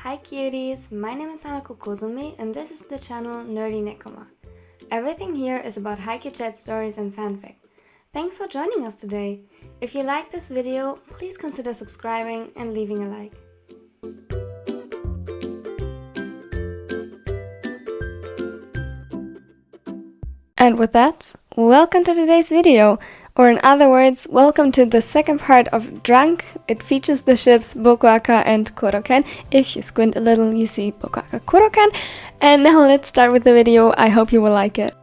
Hi cuties, my name is Hanako Kozumi and this is the channel Nerdy Nekoma. Everything here is about Haikyuu chat stories and fanfic. Thanks for joining us today. If you like this video, please consider subscribing and leaving a like. And with that, welcome to today's video, or in other words, welcome to the second part of Drunk. It features the ships BokuAka and KuroKen. If you squint a little, you see BokuAkaKuroKen. And now let's start with the video. I hope you will like it.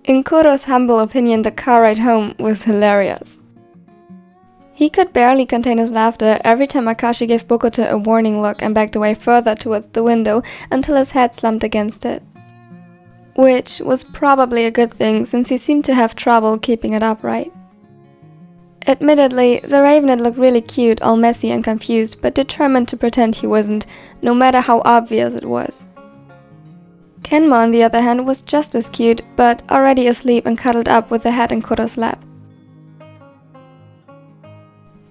In Kuroo's humble opinion, the car ride home was hilarious. He could barely contain his laughter every time Akaashi gave Bokuto a warning look and backed away further towards the window until his head slumped against it. Which was probably a good thing, since he seemed to have trouble keeping it upright. Admittedly, the Ravenet looked really cute, all messy and confused, but determined to pretend he wasn't, no matter how obvious it was. Kenma, on the other hand, was just as cute, but already asleep and cuddled up with the head in Kuroo's lap.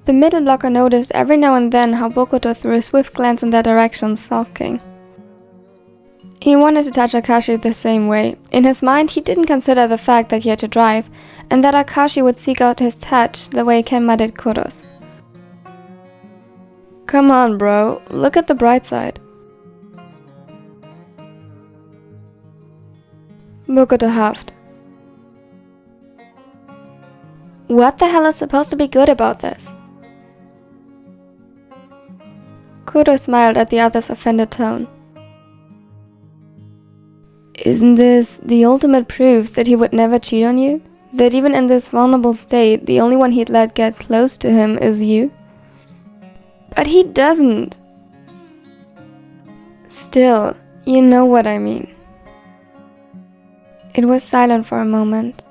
The middle blocker noticed every now and then how Bokuto threw a swift glance in their direction, sulking. He wanted to touch Akaashi the same way. In his mind, he didn't consider the fact that he had to drive, and that Akaashi would seek out his touch the way Kenma did Kuroo's. Come on, bro, look at the bright side. Bokuto huffed. What the hell is supposed to be good about this? Kuroo smiled at the other's offended tone. Isn't this the ultimate proof that he would never cheat on you? That even in this vulnerable state, the only one he'd let get close to him is you? But he doesn't! Still, you know what I mean. It was silent for a moment.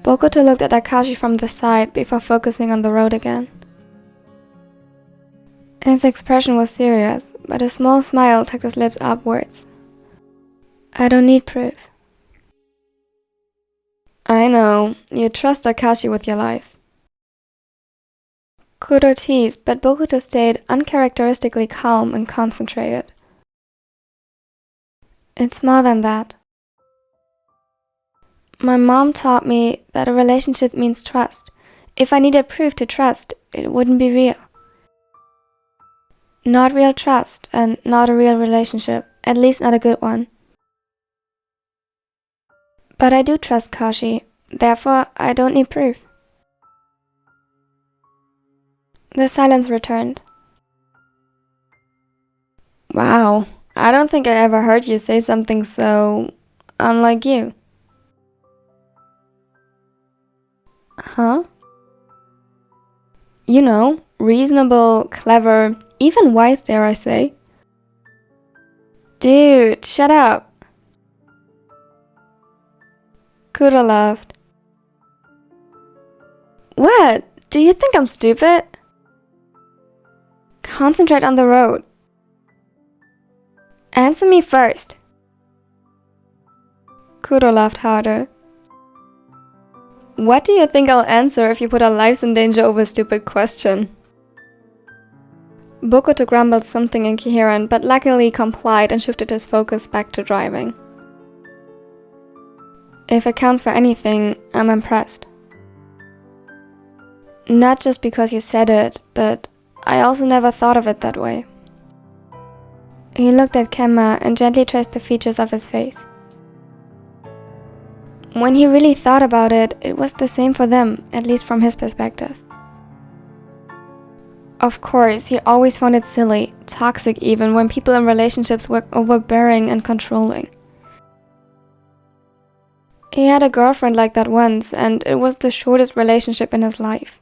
Bokuto looked at Akaashi from the side before focusing on the road again. His expression was serious, but a small smile tucked his lips upwards. I don't need proof. I know, you trust Akaashi with your life. Kuroo teased, but Bokuto stayed uncharacteristically calm and concentrated. It's more than that. My mom taught me that a relationship means trust. If I needed proof to trust, it wouldn't be real. Not real trust, and not a real relationship, at least not a good one. But I do trust Akaashi, therefore I don't need proof. The silence returned. Wow, I don't think I ever heard you say something so unlike you. Huh? You know, reasonable, clever, even wise, dare I say. Dude, shut up. Kuroo laughed. What? Do you think I'm stupid? Concentrate on the road. Answer me first. Kuroo laughed harder. What do you think I'll answer if you put our lives in danger over a stupid question? Bokuto grumbled something incoherent, but luckily complied and shifted his focus back to driving. If it counts for anything, I'm impressed. Not just because you said it, but I also never thought of it that way. He looked at Kenma and gently traced the features of his face. When he really thought about it, it was the same for them, at least from his perspective. Of course, he always found it silly, toxic even, when people in relationships were overbearing and controlling. He had a girlfriend like that once, and it was the shortest relationship in his life.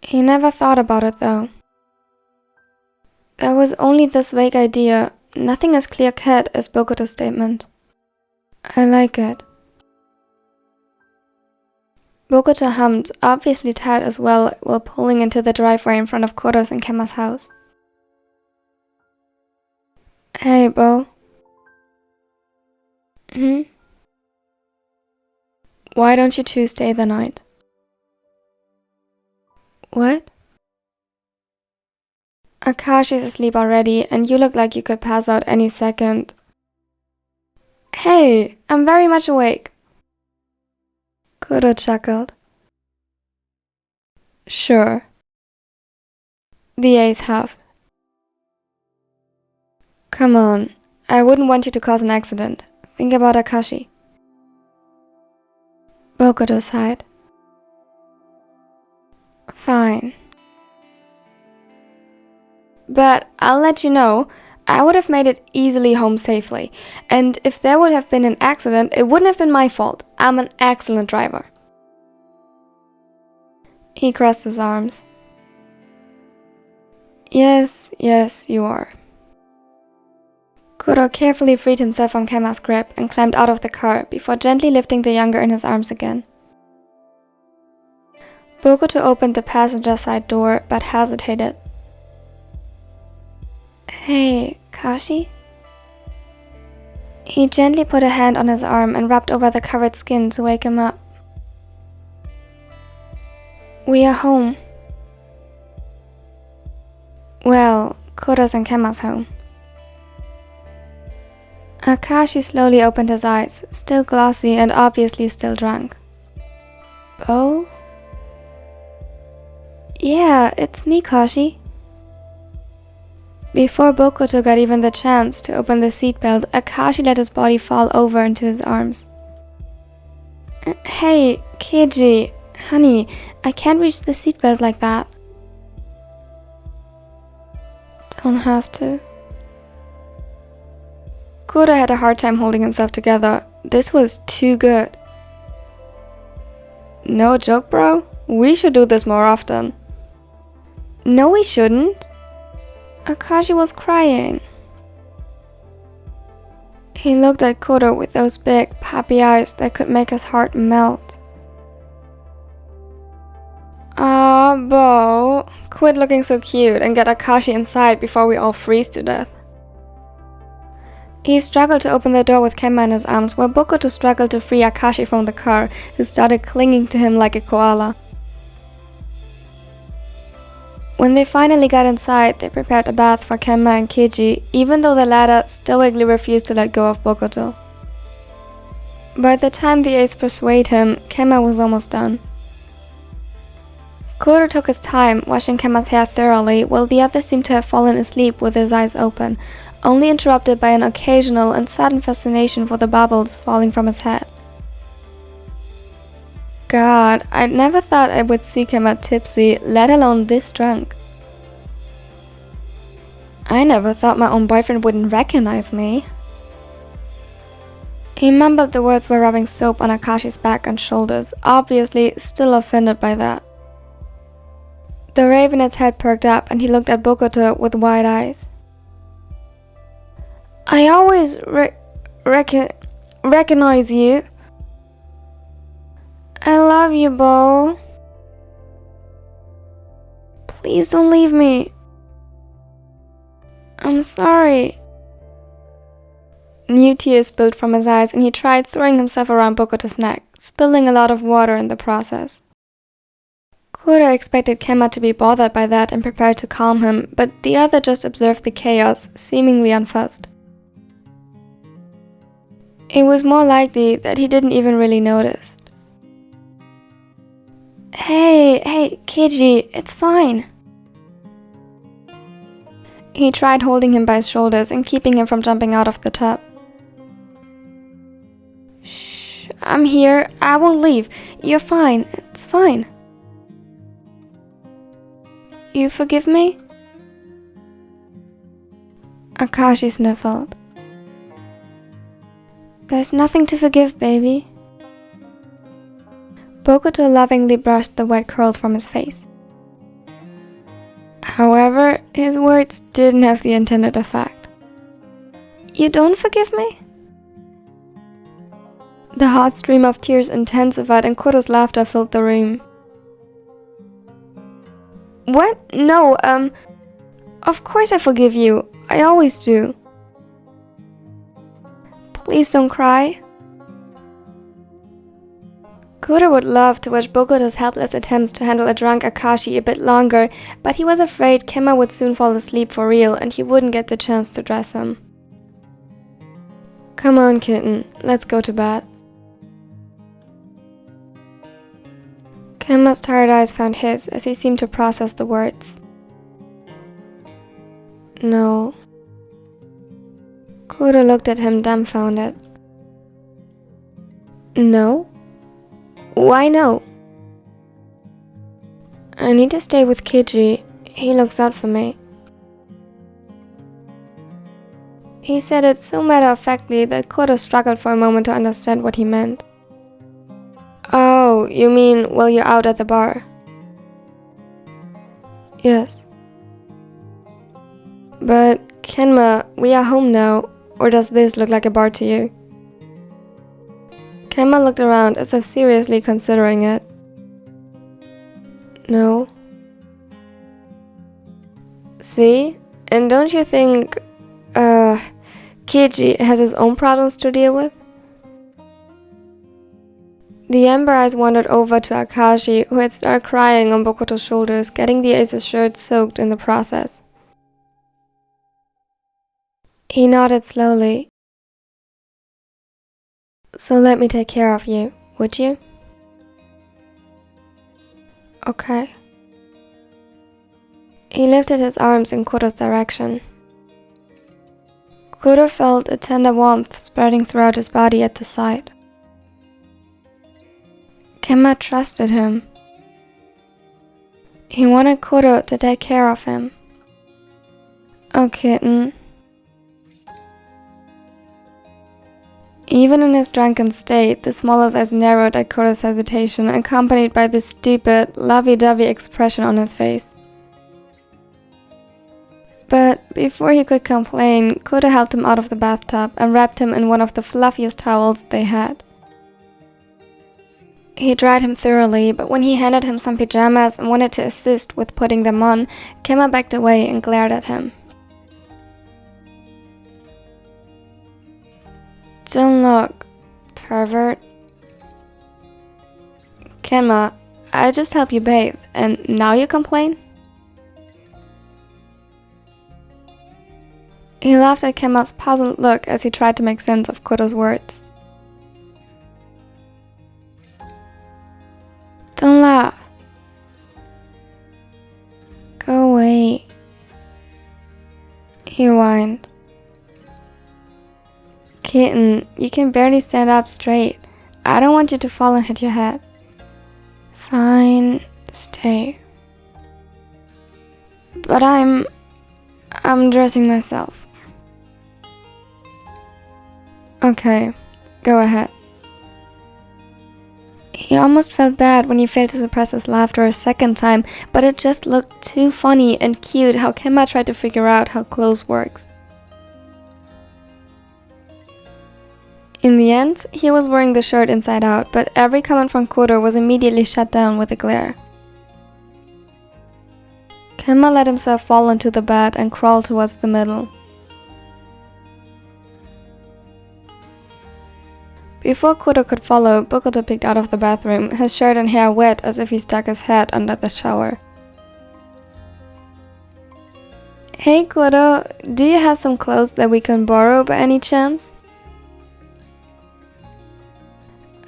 He never thought about it though. There was only this vague idea, nothing as clear-cut as Bokuto's statement. I like it. Bokuto hummed, obviously tired as well, while pulling into the driveway in front of Kuroo's and Kenma's house. Hey, Bo. Why don't you two stay the night? What? Akaashi's asleep already, and you look like you could pass out any second. Hey, I'm very much awake. Kuro chuckled. Sure. The ace huffed. Come on, I wouldn't want you to cause an accident. Think about Akaashi. Bokuto sighed. Fine. But I'll let you know, I would have made it easily home safely. And if there would have been an accident, it wouldn't have been my fault. I'm an excellent driver. He crossed his arms. Yes, you are. Kuro carefully freed himself from Kemma's grip and climbed out of the car before gently lifting the younger in his arms again. Bokuto opened the passenger side door but hesitated. Hey, Kashi? He gently put a hand on his arm and rubbed over the covered skin to wake him up. We are home. Well, Kuro's and Kemma's home. Akaashi slowly opened his eyes, still glossy and obviously still drunk. Bo? Yeah, it's me, Kashi. Before Bokuto got even the chance to open the seatbelt, Akaashi let his body fall over into his arms. Hey, Keiji, honey, I can't reach the seatbelt like that. Don't have to. Kuro had a hard time holding himself together. This was too good. No joke, bro. We should do this more often. No, we shouldn't. Akaashi was crying. He looked at Kuro with those big, puppy eyes that could make his heart melt. Ah, Bo, quit looking so cute and get Akaashi inside before we all freeze to death. He struggled to open the door with Kemma in his arms, while Bokuto struggled to free Akaashi from the car, who started clinging to him like a koala. When they finally got inside, they prepared a bath for Kemma and Keiji, even though the latter stoically refused to let go of Bokuto. By the time the ace persuaded him, Kemma was almost done. Kuro took his time, washing Kemma's hair thoroughly, while the other seemed to have fallen asleep with his eyes open, only interrupted by an occasional and sudden fascination for the bubbles falling from his head. God, I never thought I would see Kemma tipsy, let alone this drunk. I never thought my own boyfriend wouldn't recognize me. He mumbled the words while rubbing soap on Akaashi's back and shoulders, obviously still offended by that. The ravenet's head perked up and he looked at Bokuto with wide eyes. I always recognize you. I love you, Bo. Please don't leave me. I'm sorry. New tears spilled from his eyes and he tried throwing himself around Bokuto's neck, spilling a lot of water in the process. Kuro expected Kemma to be bothered by that and prepared to calm him, but the other just observed the chaos, seemingly unfussed. It was more likely that he didn't even really notice. Hey, Keiji, it's fine. He tried holding him by his shoulders and keeping him from jumping out of the tub. Shh, I'm here. I won't leave. You're fine. It's fine. You forgive me? Akaashi sniffled. There's nothing to forgive, baby. Bokuto lovingly brushed the wet curls from his face. However, his words didn't have the intended effect. You don't forgive me? The hot stream of tears intensified and Kuro's laughter filled the room. What? No, of course I forgive you. I always do. Please don't cry. Kuro would love to watch Bokuto's helpless attempts to handle a drunk Akaashi a bit longer, but he was afraid Kemma would soon fall asleep for real and he wouldn't get the chance to dress him. Come on, kitten, let's go to bed. Kemma's tired eyes found his as he seemed to process the words. No. Kuro looked at him dumbfounded. No? Why no? I need to stay with Kiji. He looks out for me. He said it so matter-of-factly that Kuro struggled for a moment to understand what he meant. Oh, you mean while you're out at the bar? Yes. But, Kenma, we are home now, or does this look like a bar to you? Kenma looked around as if seriously considering it. No. See? And don't you think, Kiji has his own problems to deal with? The amber eyes wandered over to Akaashi, who had started crying on Bokuto's shoulders, getting the ace's shirt soaked in the process. He nodded slowly. So let me take care of you, would you? Okay. He lifted his arms in Kuro's direction. Kuro felt a tender warmth spreading throughout his body at the sight. Kenma trusted him. He wanted Kuro to take care of him. Oh, kitten. Even in his drunken state, the smallest eyes narrowed at Kuro's hesitation, accompanied by this stupid, lovey-dovey expression on his face. But before he could complain, Kuro helped him out of the bathtub and wrapped him in one of the fluffiest towels they had. He dried him thoroughly, but when he handed him some pajamas and wanted to assist with putting them on, Kenma backed away and glared at him. Don't look, pervert. Kenma, I just helped you bathe, and now you complain? He laughed at Kenma's puzzled look as he tried to make sense of Kuro's words. Don't laugh. Go away. He whined. Kitten, you can barely stand up straight. I don't want you to fall and hit your head. Fine, stay. But I'm dressing myself. Okay, go ahead. He almost felt bad when he failed to suppress his laughter a second time, but it just looked too funny and cute how Kenma tried to figure out how clothes works. In the end, he was wearing the shirt inside out, but every comment from Kuro was immediately shut down with a glare. Kenma let himself fall into the bed and crawl towards the middle. Before Kuro could follow, Bokuto peeked out of the bathroom, his shirt and hair wet as if he stuck his head under the shower. Hey Kuro, do you have some clothes that we can borrow by any chance?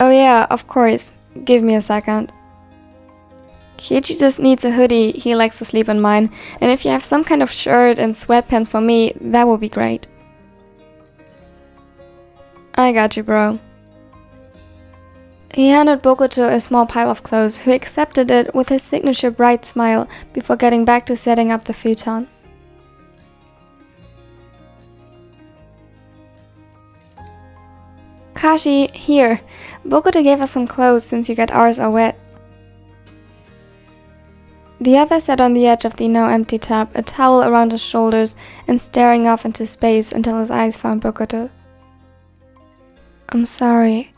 Oh yeah, of course. Give me a second. Kiji just needs a hoodie, he likes to sleep in mine, and if you have some kind of shirt and sweatpants for me, that would be great. I got you, bro. He handed Bokuto a small pile of clothes, who accepted it with his signature bright smile before getting back to setting up the futon. Kashi, here. Bokuto gave us some clothes since you got ours are wet. The other sat on the edge of the now empty tub, a towel around his shoulders and staring off into space until his eyes found Bokuto. I'm sorry.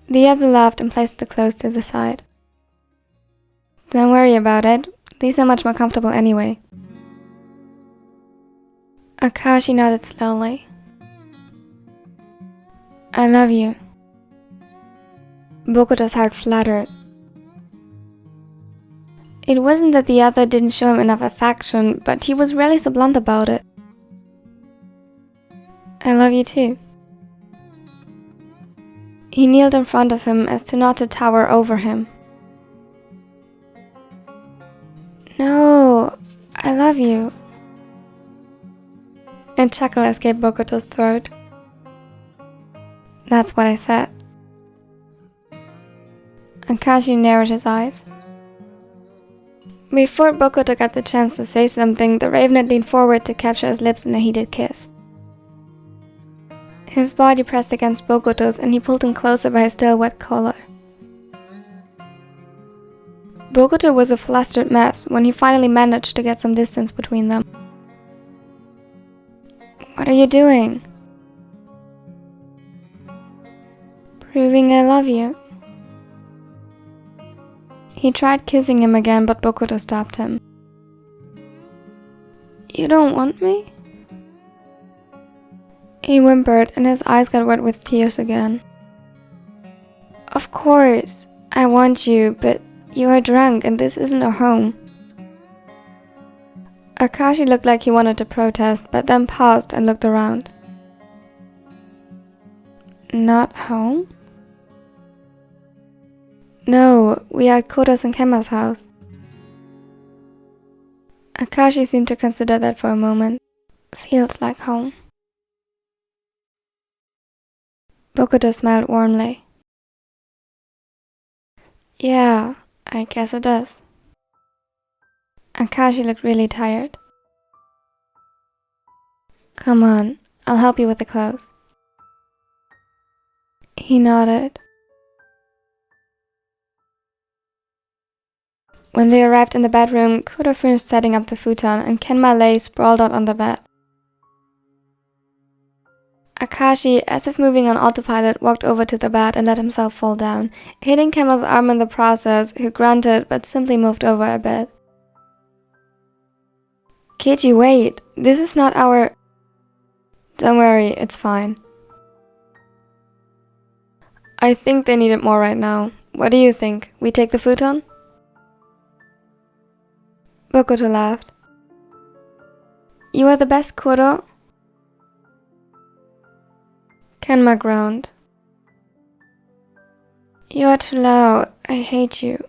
The other laughed and placed the clothes to the side. Don't worry about it. These are much more comfortable anyway. Akaashi nodded slowly. I love you. Bokuto's heart fluttered. It wasn't that the other didn't show him enough affection, but he was really so blunt about it. I love you too. He kneeled in front of him as to not to tower over him. No, I love you. A chuckle escaped Bokuto's throat. That's what I said. Akaashi narrowed his eyes. Before Bokuto got the chance to say something, the raven had leaned forward to capture his lips in a heated kiss. His body pressed against Bokuto's and he pulled him closer by his still wet collar. Bokuto was a flustered mess when he finally managed to get some distance between them. What are you doing? Proving I love you. He tried kissing him again, but Bokuto stopped him. You don't want me? He whimpered and his eyes got wet with tears again. Of course, I want you, but you are drunk and this isn't our home. Akaashi looked like he wanted to protest, but then paused and looked around. Not home? No, we are at Kuro's and Kenma's house. Akaashi seemed to consider that for a moment. Feels like home. Bokuto smiled warmly. Yeah, I guess it does. Akaashi looked really tired. Come on, I'll help you with the clothes. He nodded. When they arrived in the bedroom, Kuro finished setting up the futon and Kenma lay sprawled out on the bed. Akaashi, as if moving on autopilot, walked over to the bed and let himself fall down, hitting Kenma's arm in the process, who grunted but simply moved over a bit. Keiji, wait, this is not our... Don't worry, it's fine. I think they need it more right now. What do you think? We take the futon? Bokuto laughed. You are the best, Kuro. Kenma groaned. You are too loud. I hate you.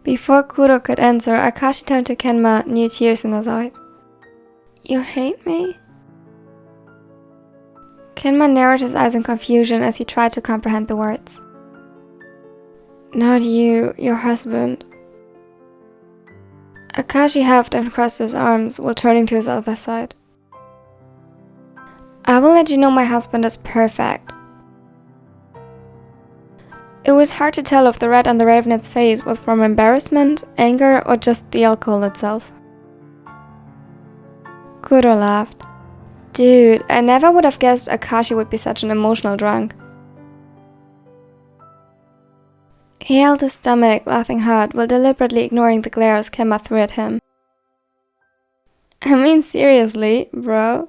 Before Kuro could answer, Akaashi turned to Kenma, new tears in his eyes. You hate me? Kenma narrowed his eyes in confusion as he tried to comprehend the words. Not you, your husband. Akaashi huffed and crossed his arms while turning to his other side. I will let you know my husband is perfect. It was hard to tell if the red on the ravenet's face was from embarrassment, anger, or just the alcohol itself. Kuro laughed. Dude, I never would have guessed Akaashi would be such an emotional drunk. He held his stomach, laughing hard, while deliberately ignoring the glares Kenma threw at him. I mean seriously, bro.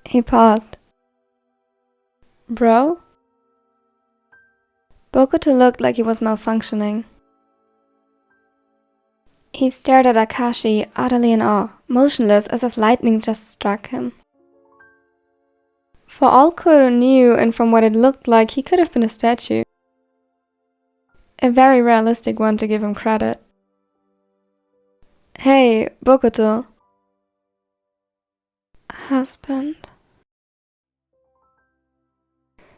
He paused. Bro? Bokuto looked like he was malfunctioning. He stared at Akaashi, utterly in awe, motionless as if lightning just struck him. For all Kuro knew, and from what it looked like, he could have been a statue. A very realistic one to give him credit. Hey, Bokuto. Husband.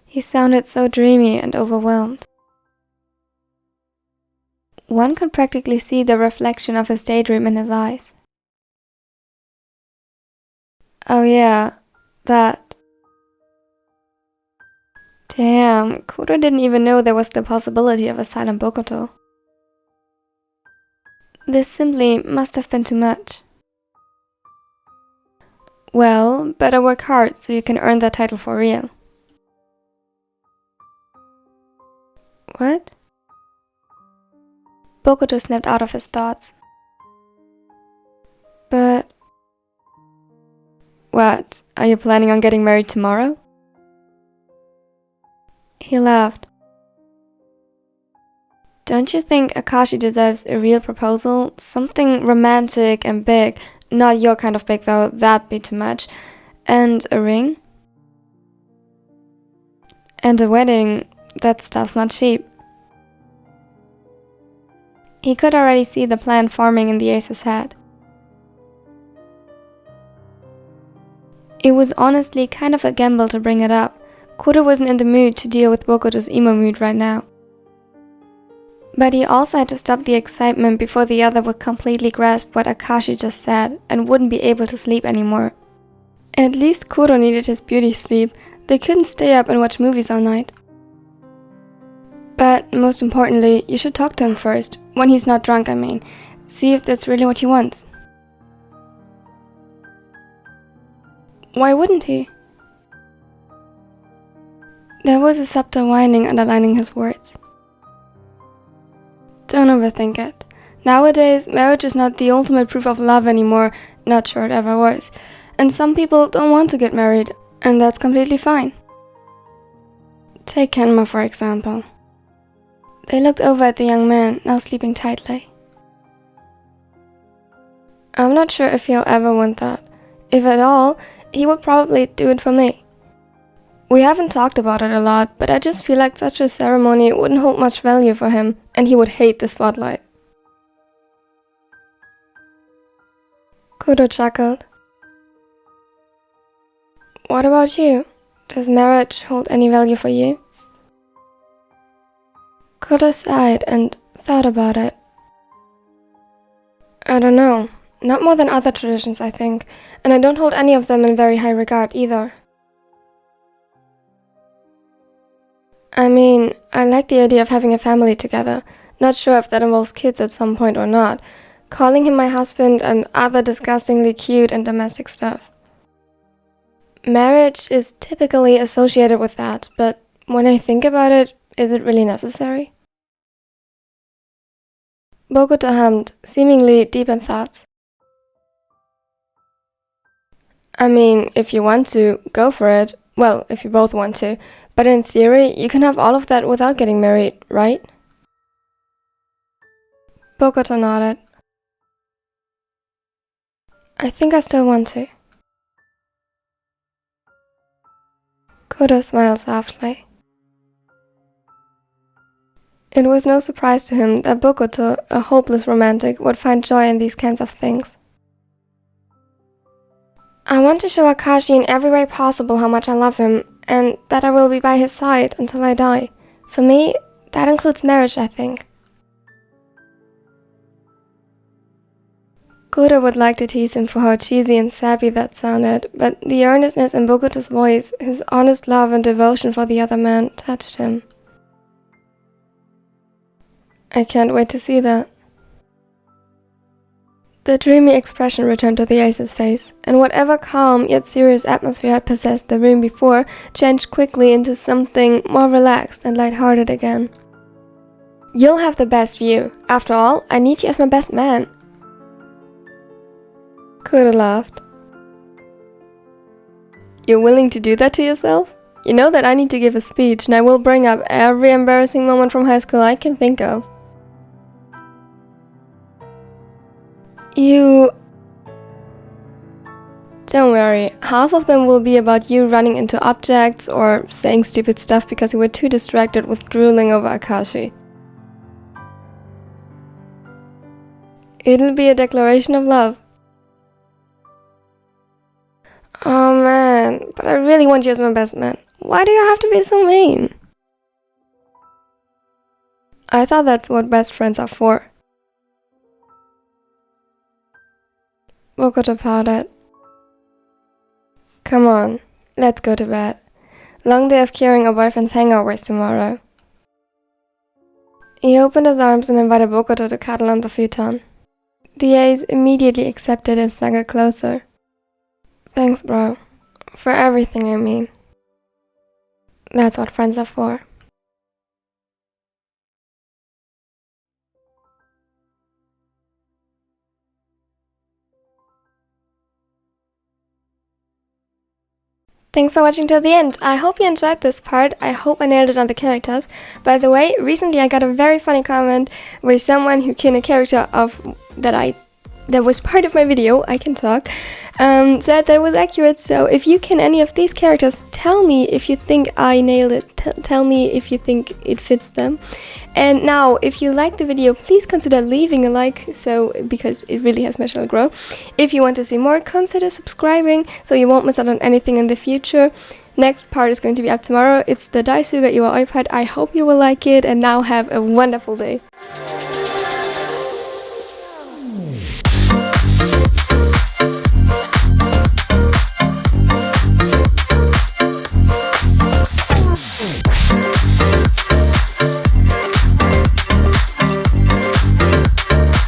He sounded so dreamy and overwhelmed. One could practically see the reflection of his daydream in his eyes. Oh yeah, that. Damn, Kuro didn't even know there was the possibility of a silent Bokuto. This simply must have been too much. Well, better work hard so you can earn that title for real. What? Bokuto snapped out of his thoughts. But... What? Are you planning on getting married tomorrow? He laughed. Don't you think Akaashi deserves a real proposal? Something romantic and big. Not your kind of big though, that'd be too much. And a ring? And a wedding. That stuff's not cheap. He could already see the plan forming in the ace's head. It was honestly kind of a gamble to bring it up. Kuroo wasn't in the mood to deal with Bokuto's emo mood right now. But he also had to stop the excitement before the other would completely grasp what Akaashi just said and wouldn't be able to sleep anymore. At least Kuroo needed his beauty sleep. They couldn't stay up and watch movies all night. But most importantly, you should talk to him first. When he's not drunk, I mean. See if that's really what he wants. Why wouldn't he? There was a subtle whining underlining his words. Don't overthink it. Nowadays, marriage is not the ultimate proof of love anymore, not sure it ever was. And some people don't want to get married, and that's completely fine. Take Kenma for example. They looked over at the young man, now sleeping tightly. I'm not sure if he'll ever want that. If at all, he would probably do it for me. We haven't talked about it a lot, but I just feel like such a ceremony wouldn't hold much value for him, and he would hate the spotlight. Kuroo chuckled. What about you? Does marriage hold any value for you? Kuroo sighed and thought about it. I don't know. Not more than other traditions, I think, and I don't hold any of them in very high regard either. I mean, I like the idea of having a family together. Not sure if that involves kids at some point or not. Calling him my husband and other disgustingly cute and domestic stuff. Marriage is typically associated with that, but when I think about it, is it really necessary? Bokuto hummed, seemingly deep in thoughts. I mean, if you want to, go for it. Well, if you both want to. But in theory, you can have all of that without getting married, right? Bokuto nodded. I think I still want to. Kuroo smiled softly. It was no surprise to him that Bokuto, a hopeless romantic, would find joy in these kinds of things. I want to show Akaashi in every way possible how much I love him, and that I will be by his side until I die. For me, that includes marriage, I think. Kuroo would like to tease him for how cheesy and sappy that sounded, but the earnestness in Bokuto's voice, his honest love and devotion for the other man, touched him. I can't wait to see that. The dreamy expression returned to the ace's face, and whatever calm yet serious atmosphere had possessed the room before changed quickly into something more relaxed and lighthearted again. You'll have the best view. After all, I need you as my best man. Kuroo laughed. You're willing to do that to yourself? You know that I need to give a speech, and I will bring up every embarrassing moment from high school I can think of. Don't worry, half of them will be about you running into objects or saying stupid stuff because you were too distracted with drooling over Akaashi. It'll be a declaration of love. Oh man, but I really want you as my best man. Why do you have to be so mean? I thought that's what best friends are for. Bokuto pouted. Come on, let's go to bed. Long day of curing a boyfriend's hangovers tomorrow. He opened his arms and invited Bokuto to cuddle on the futon. The ace immediately accepted and snuggled closer. Thanks, bro. For everything, I mean. That's what friends are for. Thanks for watching till the end. I hope you enjoyed this part. I hope I nailed it on the characters. By the way, recently I got a very funny comment where someone who kin a character of that was part of my video, I can talk, said that was accurate. So if you kin any of these characters, tell me if you think I nailed it. Tell me if you think it fits them. And now, if you liked the video, please consider leaving a like, because it really has my channel grow. If you want to see more, consider subscribing so you won't miss out on anything in the future. Next part is going to be up tomorrow. It's the Daisuga Iwa Oipad. I hope you will like it, and now have a wonderful day.